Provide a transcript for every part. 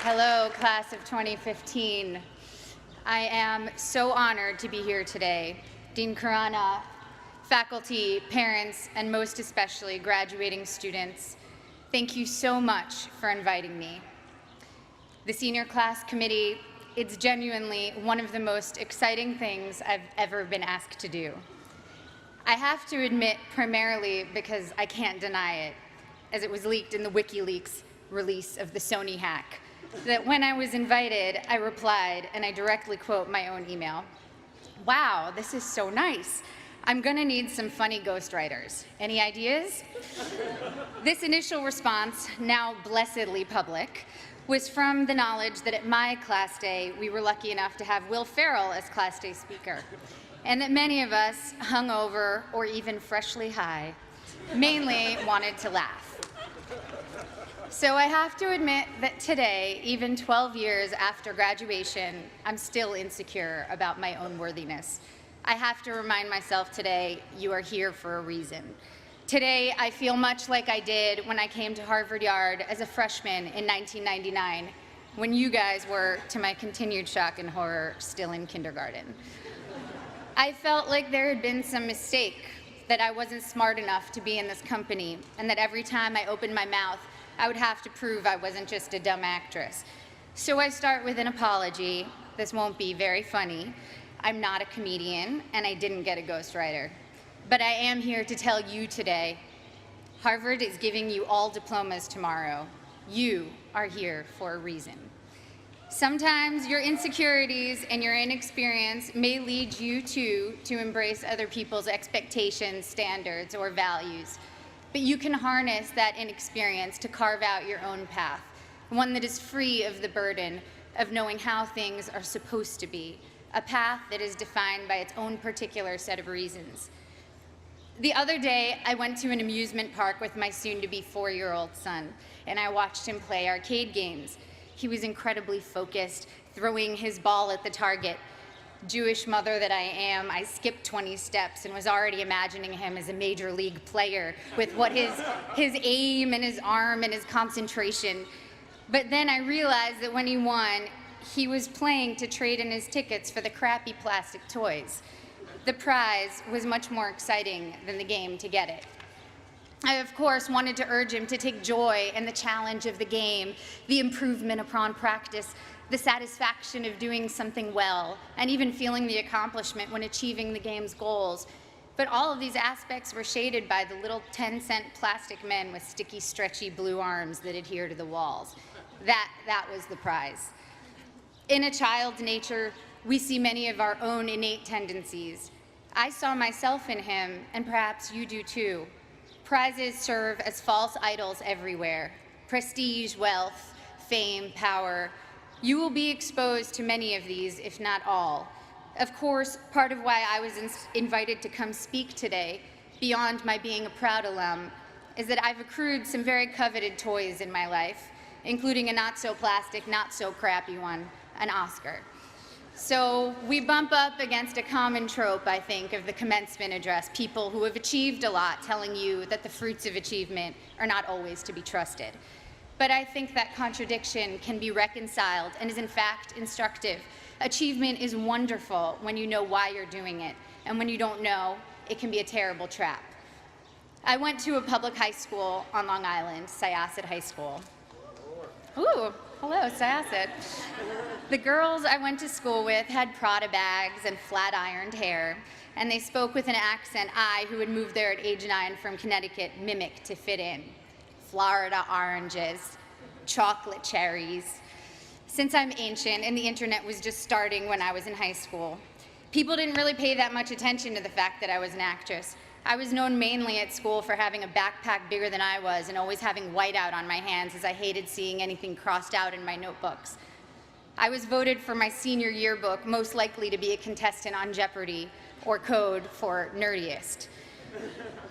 Hello, class of 2015. I am so honored to be here today. Dean Khurana, faculty, parents, and most especially graduating students, thank you so much for inviting me. The senior class committee, it's genuinely one of the most exciting things I've ever been asked to do. I have to admit, primarily because I can't deny it, as it was leaked in the WikiLeaks release of the Sony hack, that when I was invited, I replied, and I directly quote my own email, "Wow, this is so nice. I'm gonna need some funny ghostwriters. Any ideas?" This initial response, now blessedly public, was from the knowledge that at my class day, we were lucky enough to have Will Ferrell as class day speaker, and that many of us, hungover or even freshly high, mainly wanted to laugh. So I have to admit that today, even 12 years after graduation, I'm still insecure about my own worthiness. I have to remind myself today, you are here for a reason. Today, I feel much like I did when I came to Harvard Yard as a freshman in 1999, when you guys were, to my continued shock and horror, still in kindergarten. I felt like there had been some mistake, that I wasn't smart enough to be in this company, and that every time I opened my mouth, I would have to prove I wasn't just a dumb actress. So I start with an apology. This won't be very funny. I'm not a comedian, and I didn't get a ghostwriter. But I am here to tell you today, Harvard is giving you all diplomas tomorrow. You are here for a reason. Sometimes your insecurities and your inexperience may lead you to embrace other people's expectations, standards, or values. But you can harness that inexperience to carve out your own path, one that is free of the burden of knowing how things are supposed to be, a path that is defined by its own particular set of reasons. The other day, I went to an amusement park with my soon-to-be 4-year-old son, and I watched him play arcade games. He was incredibly focused, throwing his ball at the target. Jewish mother that I am, I skipped 20 steps and was already imagining him as a major league player with what his aim and his arm and his concentration. But then I realized that when he won, he was playing to trade in his tickets for the crappy plastic toys. The prize was much more exciting than the game to get it. I, of course, wanted to urge him to take joy in the challenge of the game, the improvement upon practice, the satisfaction of doing something well, and even feeling the accomplishment when achieving the game's goals. But all of these aspects were shaded by the little 10-cent plastic men with sticky, stretchy blue arms that adhere to the walls. That was the prize. In a child's nature, we see many of our own innate tendencies. I saw myself in him, and perhaps you do too. Prizes serve as false idols everywhere. Prestige, wealth, fame, power. You will be exposed to many of these, if not all. Of course, part of why I was invited to come speak today, beyond my being a proud alum, is that I've accrued some very coveted toys in my life, including a not-so-plastic, not-so-crappy one, an Oscar. So we bump up against a common trope, I think, of the commencement address, people who have achieved a lot telling you that the fruits of achievement are not always to be trusted. But I think that contradiction can be reconciled and is in fact instructive. Achievement is wonderful when you know why you're doing it, and when you don't know, it can be a terrible trap. I went to a public high school on Long Island, Syosset High School. Ooh, hello, Syosset. The girls I went to school with had Prada bags and flat-ironed hair, and they spoke with an accent I, who had moved there at age 9 from Connecticut, mimicked to fit in. Florida oranges, chocolate cherries. Since I'm ancient and the internet was just starting when I was in high school, people didn't really pay that much attention to the fact that I was an actress. I was known mainly at school for having a backpack bigger than I was and always having whiteout on my hands, as I hated seeing anything crossed out in my notebooks. I was voted for my senior yearbook most likely to be a contestant on Jeopardy, or code for nerdiest.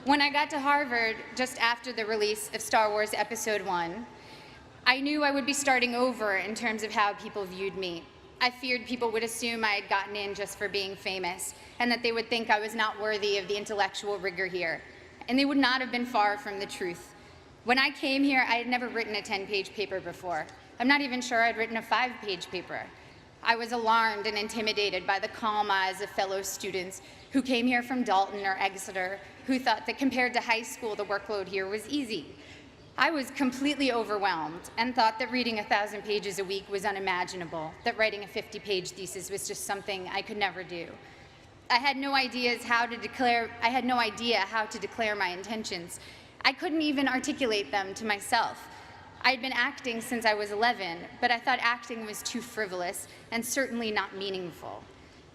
When I got to Harvard, just after the release of Star Wars Episode I, I knew I would be starting over in terms of how people viewed me. I feared people would assume I had gotten in just for being famous, and that they would think I was not worthy of the intellectual rigor here. And they would not have been far from the truth. When I came here, I had never written a 10-page paper before. I'm not even sure I'd written a 5-page paper. I was alarmed and intimidated by the calm eyes of fellow students who came here from Dalton or Exeter, who thought that compared to high school, the workload here was easy. I was completely overwhelmed and thought that reading 1,000 pages a week was unimaginable, that writing a 50-page thesis was just something I could never do. I had no idea how to declare my intentions. I couldn't even articulate them to myself. I had been acting since I was 11, but I thought acting was too frivolous and certainly not meaningful.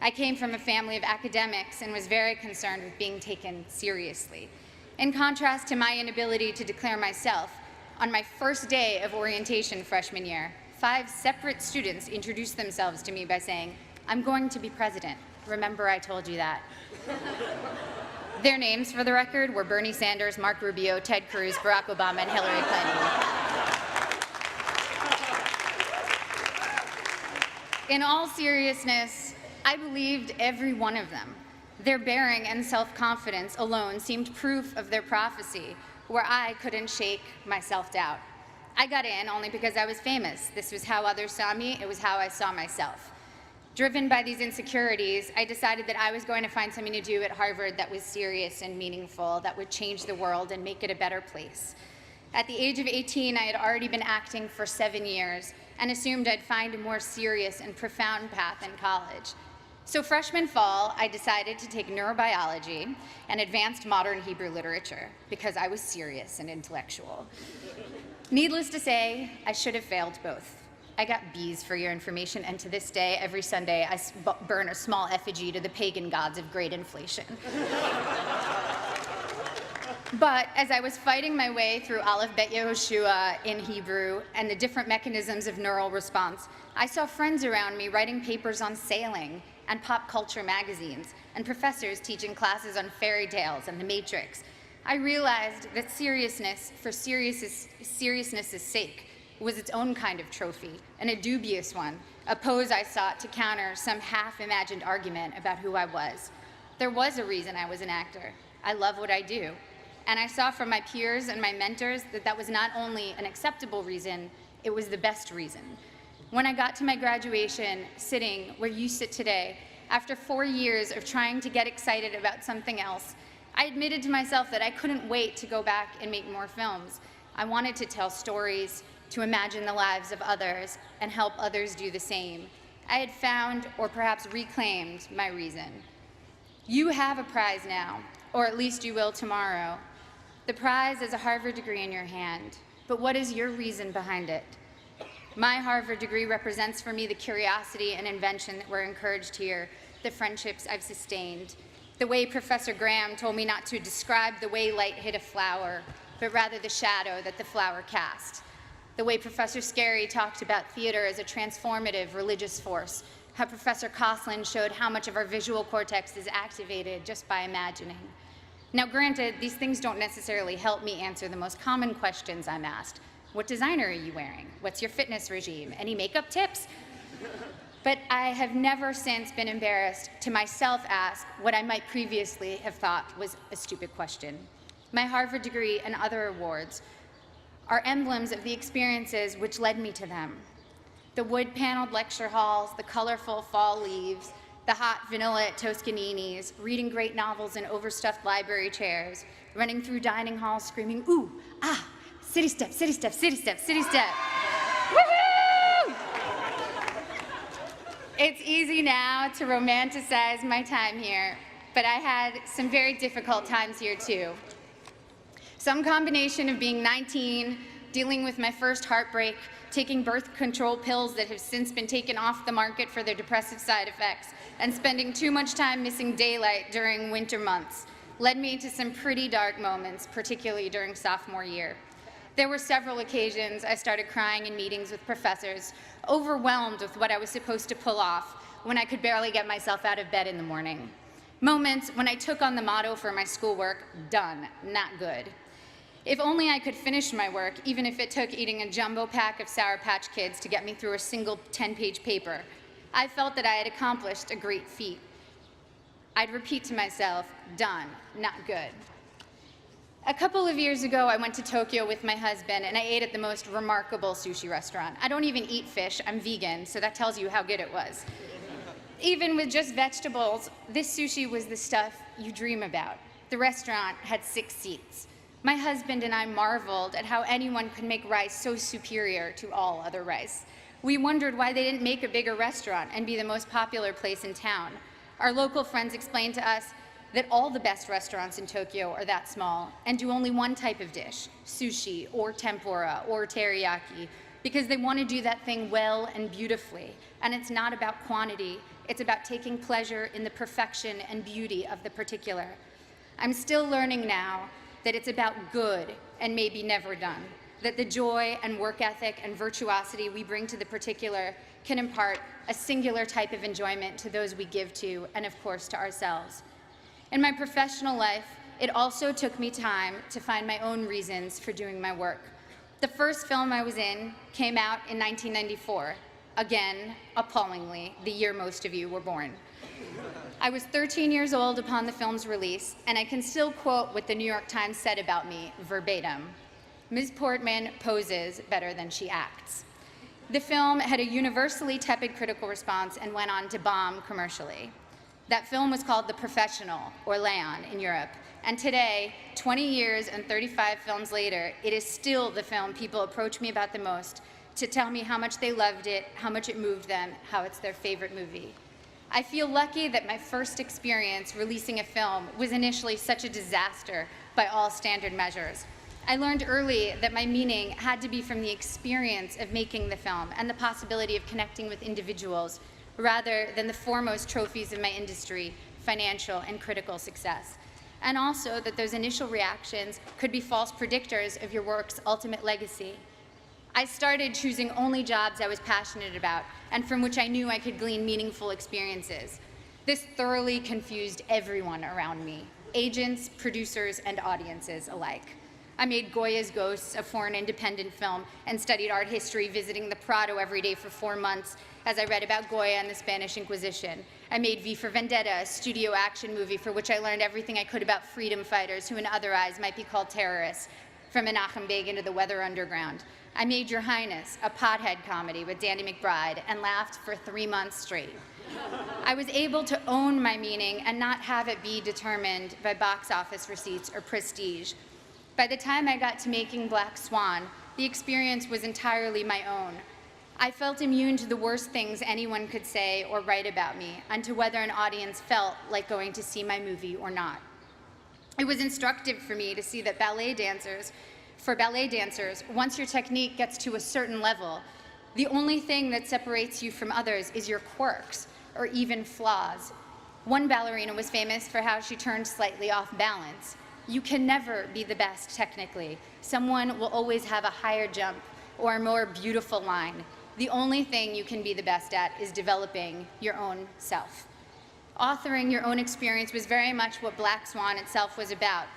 I came from a family of academics and was very concerned with being taken seriously. In contrast to my inability to declare myself, on my first day of orientation freshman year, 5 separate students introduced themselves to me by saying, "I'm going to be president. Remember I told you that." Their names, for the record, were Bernie Sanders, Mark Rubio, Ted Cruz, Barack Obama, and Hillary Clinton. In all seriousness, I believed every one of them. Their bearing and self-confidence alone seemed proof of their prophecy, where I couldn't shake my self-doubt. I got in only because I was famous. This was how others saw me. It was how I saw myself. Driven by these insecurities, I decided that I was going to find something to do at Harvard that was serious and meaningful, that would change the world and make it a better place. At the age of 18, I had already been acting for 7 years and assumed I'd find a more serious and profound path in college. So freshman fall, I decided to take neurobiology and advanced modern Hebrew literature because I was serious and intellectual. Needless to say, I should have failed both. I got B's for your information, and to this day, every Sunday, I burn a small effigy to the pagan gods of great inflation. But as I was fighting my way through Aleph Bet Yehoshua in Hebrew and the different mechanisms of neural response, I saw friends around me writing papers on sailing and pop culture magazines, and professors teaching classes on fairy tales and the Matrix. I realized that seriousness for seriousness' sake was its own kind of trophy, and a dubious one, a pose I sought to counter some half-imagined argument about who I was. There was a reason I was an actor. I love what I do. And I saw from my peers and my mentors that that was not only an acceptable reason, it was the best reason. When I got to my graduation, sitting where you sit today, after 4 years of trying to get excited about something else, I admitted to myself that I couldn't wait to go back and make more films. I wanted to tell stories, to imagine the lives of others, and help others do the same. I had found, or perhaps reclaimed, my reason. You have a prize now, or at least you will tomorrow. The prize is a Harvard degree in your hand, but what is your reason behind it? My Harvard degree represents for me the curiosity and invention that were encouraged here, the friendships I've sustained, the way Professor Graham told me not to describe the way light hit a flower, but rather the shadow that the flower cast, the way Professor Scarry talked about theater as a transformative religious force, how Professor Coslin showed how much of our visual cortex is activated just by imagining. Now granted, these things don't necessarily help me answer the most common questions I'm asked. What designer are you wearing? What's your fitness regime? Any makeup tips? But I have never since been embarrassed to myself ask what I might previously have thought was a stupid question. My Harvard degree and other awards are emblems of the experiences which led me to them. The wood-paneled lecture halls, the colorful fall leaves, the hot vanilla at Toscanini's, reading great novels in overstuffed library chairs, running through dining halls screaming, ooh, ah, city step, city step, city step, city step. Woohoo! It's easy now to romanticize my time here, but I had some very difficult times here too. Some combination of being 19, dealing with my first heartbreak, taking birth control pills that have since been taken off the market for their depressive side effects, and spending too much time missing daylight during winter months led me to some pretty dark moments, particularly during sophomore year. There were several occasions I started crying in meetings with professors, overwhelmed with what I was supposed to pull off when I could barely get myself out of bed in the morning. Moments when I took on the motto for my schoolwork, done, not good. If only I could finish my work, even if it took eating a jumbo pack of Sour Patch Kids to get me through a single 10-page paper. I felt that I had accomplished a great feat. I'd repeat to myself, done, not good. A couple of years ago, I went to Tokyo with my husband, and I ate at the most remarkable sushi restaurant. I don't even eat fish, I'm vegan, so that tells you how good it was. Even with just vegetables, this sushi was the stuff you dream about. The restaurant had 6 seats. My husband and I marveled at how anyone could make rice so superior to all other rice. We wondered why they didn't make a bigger restaurant and be the most popular place in town. Our local friends explained to us that all the best restaurants in Tokyo are that small and do only one type of dish, sushi or tempura or teriyaki, because they want to do that thing well and beautifully. And it's not about quantity, it's about taking pleasure in the perfection and beauty of the particular. I'm still learning now that it's about good and maybe never done, that the joy and work ethic and virtuosity we bring to the particular can impart a singular type of enjoyment to those we give to, and of course to ourselves. In my professional life, it also took me time to find my own reasons for doing my work. The first film I was in came out in 1994. Again, appallingly, the year most of you were born. I was 13 years old upon the film's release, and I can still quote what the New York Times said about me verbatim. Ms. Portman poses better than she acts. The film had a universally tepid critical response and went on to bomb commercially. That film was called The Professional, or Leon in Europe, and today, 20 years and 35 films later, it is still the film people approach me about the most to tell me how much they loved it, how much it moved them, how it's their favorite movie. I feel lucky that my first experience releasing a film was initially such a disaster by all standard measures. I learned early that my meaning had to be from the experience of making the film and the possibility of connecting with individuals rather than the foremost trophies of my industry, financial and critical success. And also that those initial reactions could be false predictors of your work's ultimate legacy. I started choosing only jobs I was passionate about and from which I knew I could glean meaningful experiences. This thoroughly confused everyone around me, agents, producers, and audiences alike. I made Goya's Ghosts, a foreign independent film, and studied art history, visiting the Prado every day for 4 months as I read about Goya and the Spanish Inquisition. I made V for Vendetta, a studio action movie for which I learned everything I could about freedom fighters who in other eyes might be called terrorists, from Menachem Begin to the Weather Underground. I made Your Highness, a pothead comedy with Danny McBride, and laughed for 3 months straight. I was able to own my meaning and not have it be determined by box office receipts or prestige. By the time I got to making Black Swan, the experience was entirely my own. I felt immune to the worst things anyone could say or write about me, and to whether an audience felt like going to see my movie or not. It was instructive for me to see that for ballet dancers, once your technique gets to a certain level, the only thing that separates you from others is your quirks, or even flaws. One ballerina was famous for how she turned slightly off balance. You can never be the best technically. Someone will always have a higher jump or a more beautiful line. The only thing you can be the best at is developing your own self. Authoring your own experience was very much what Black Swan itself was about.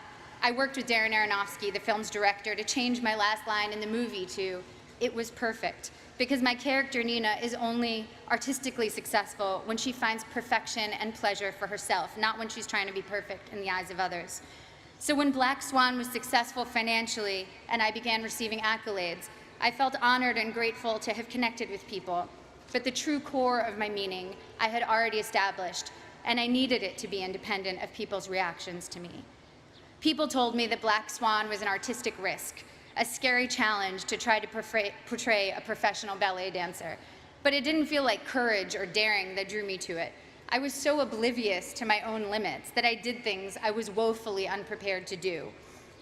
I worked with Darren Aronofsky, the film's director, to change my last line in the movie to, "It was perfect," because my character, Nina, is only artistically successful when she finds perfection and pleasure for herself, not when she's trying to be perfect in the eyes of others. So when Black Swan was successful financially and I began receiving accolades, I felt honored and grateful to have connected with people. But the true core of my meaning I had already established, and I needed it to be independent of people's reactions to me. People told me that Black Swan was an artistic risk, a scary challenge to try to portray a professional ballet dancer. But it didn't feel like courage or daring that drew me to it. I was so oblivious to my own limits that I did things I was woefully unprepared to do.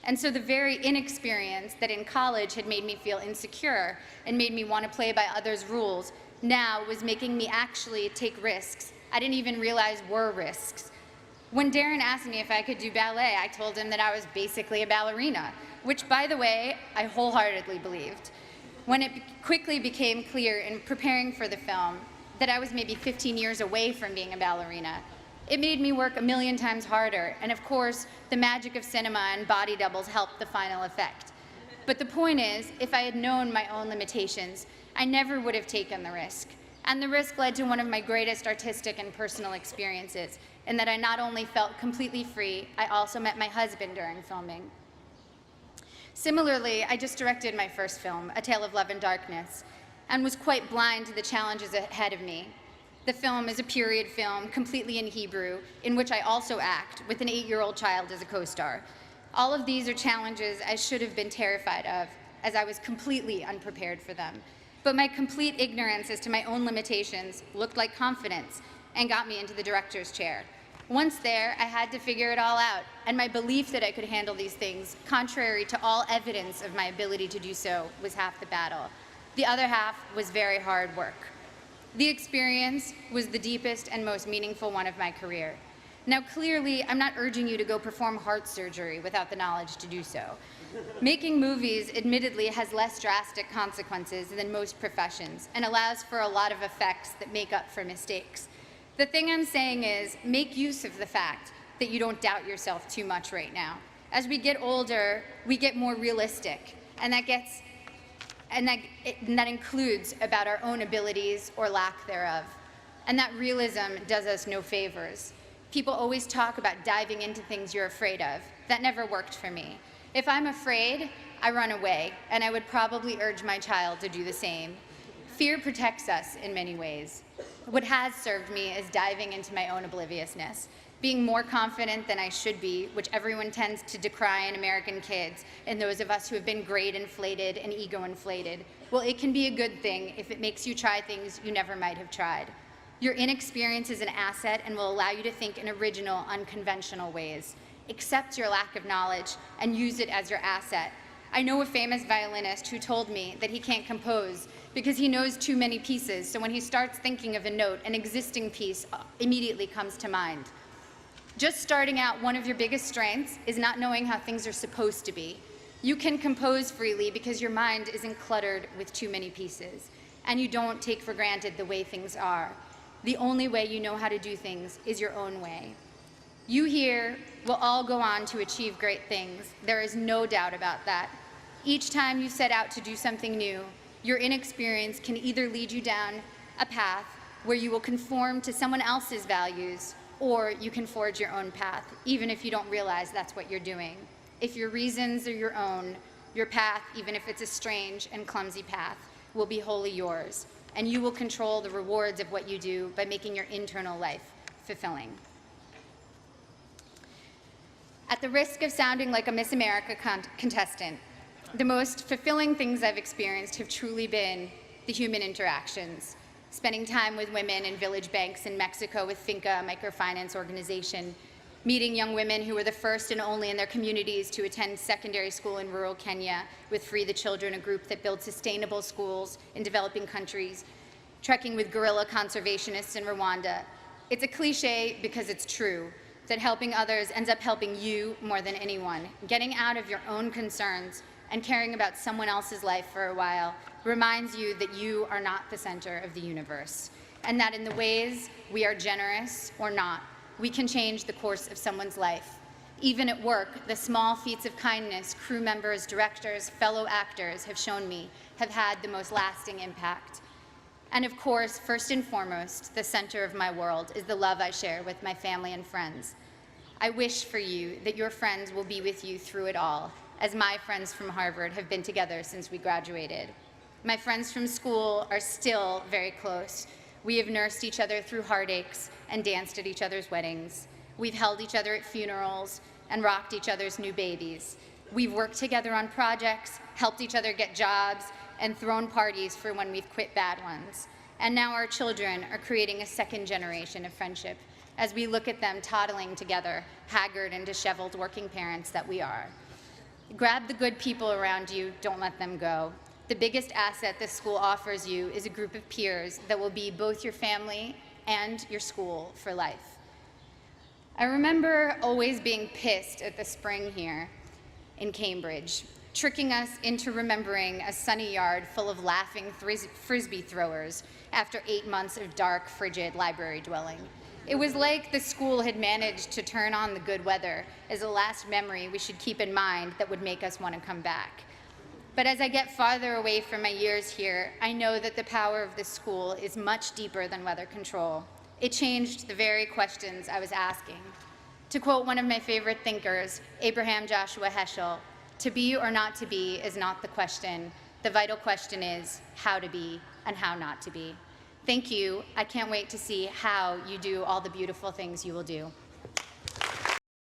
And so the very inexperience that in college had made me feel insecure and made me want to play by others' rules now was making me actually take risks I didn't even realize were risks. When Darren asked me if I could do ballet, I told him that I was basically a ballerina, which, by the way, I wholeheartedly believed. When it quickly became clear in preparing for the film that I was maybe 15 years away from being a ballerina, it made me work a million times harder, and of course, the magic of cinema and body doubles helped the final effect. But the point is, if I had known my own limitations, I never would have taken the risk. And the risk led to one of my greatest artistic and personal experiences, in that I not only felt completely free, I also met my husband during filming. Similarly, I just directed my first film, A Tale of Love and Darkness, and was quite blind to the challenges ahead of me. The film is a period film, completely in Hebrew, in which I also act, with an 8-year-old child as a co-star. All of these are challenges I should have been terrified of, as I was completely unprepared for them. But my complete ignorance as to my own limitations looked like confidence and got me into the director's chair. Once there, I had to figure it all out, and my belief that I could handle these things, contrary to all evidence of my ability to do so, was half the battle. The other half was very hard work. The experience was the deepest and most meaningful one of my career. Now, clearly, I'm not urging you to go perform heart surgery without the knowledge to do so. Making movies, admittedly, has less drastic consequences than most professions and allows for a lot of effects that make up for mistakes. The thing I'm saying is, make use of the fact that you don't doubt yourself too much right now. As we get older, we get more realistic, and that includes about our own abilities or lack thereof. And that realism does us no favors. People always talk about diving into things you're afraid of. That never worked for me. If I'm afraid, I run away, and I would probably urge my child to do the same. Fear protects us in many ways. What has served me is diving into my own obliviousness, being more confident than I should be, which everyone tends to decry in American kids, and those of us who have been grade inflated and ego inflated. Well, it can be a good thing if it makes you try things you never might have tried. Your inexperience is an asset and will allow you to think in original, unconventional ways. Accept your lack of knowledge and use it as your asset. I know a famous violinist who told me that he can't compose because he knows too many pieces, so when he starts thinking of a note, an existing piece immediately comes to mind. Just starting out, one of your biggest strengths is not knowing how things are supposed to be. You can compose freely because your mind isn't cluttered with too many pieces, and you don't take for granted the way things are. The only way you know how to do things is your own way. You here will all go on to achieve great things. There is no doubt about that. Each time you set out to do something new, your inexperience can either lead you down a path where you will conform to someone else's values, or you can forge your own path, even if you don't realize that's what you're doing. If your reasons are your own, your path, even if it's a strange and clumsy path, will be wholly yours, and you will control the rewards of what you do by making your internal life fulfilling. At the risk of sounding like a Miss America contestant, the most fulfilling things I've experienced have truly been the human interactions. Spending time with women in village banks in Mexico with Finca, a microfinance organization, meeting young women who were the first and only in their communities to attend secondary school in rural Kenya with Free the Children, a group that builds sustainable schools in developing countries, trekking with guerrilla conservationists in Rwanda. It's a cliche because it's true, that helping others ends up helping you more than anyone. Getting out of your own concerns and caring about someone else's life for a while reminds you that you are not the center of the universe, and that in the ways we are generous or not, we can change the course of someone's life. Even at work, the small feats of kindness crew members, directors, fellow actors have shown me have had the most lasting impact. And of course, first and foremost, the center of my world is the love I share with my family and friends. I wish for you that your friends will be with you through it all, as my friends from Harvard have been together since we graduated. My friends from school are still very close. We have nursed each other through heartaches and danced at each other's weddings. We've held each other at funerals and rocked each other's new babies. We've worked together on projects, helped each other get jobs, and thrown parties for when we've quit bad ones. And now our children are creating a second generation of friendship as we look at them toddling together, haggard and disheveled working parents that we are. Grab the good people around you, don't let them go. The biggest asset this school offers you is a group of peers that will be both your family and your school for life. I remember always being pissed at the spring here in Cambridge, tricking us into remembering a sunny yard full of laughing frisbee throwers after 8 months of dark, frigid library dwelling. It was like the school had managed to turn on the good weather as a last memory we should keep in mind that would make us want to come back. But as I get farther away from my years here, I know that the power of this school is much deeper than weather control. It changed the very questions I was asking. To quote one of my favorite thinkers, Abraham Joshua Heschel, To be or not to be is not the question. The vital question is how to be and how not to be. Thank you. I can't wait to see how you do all the beautiful things you will do.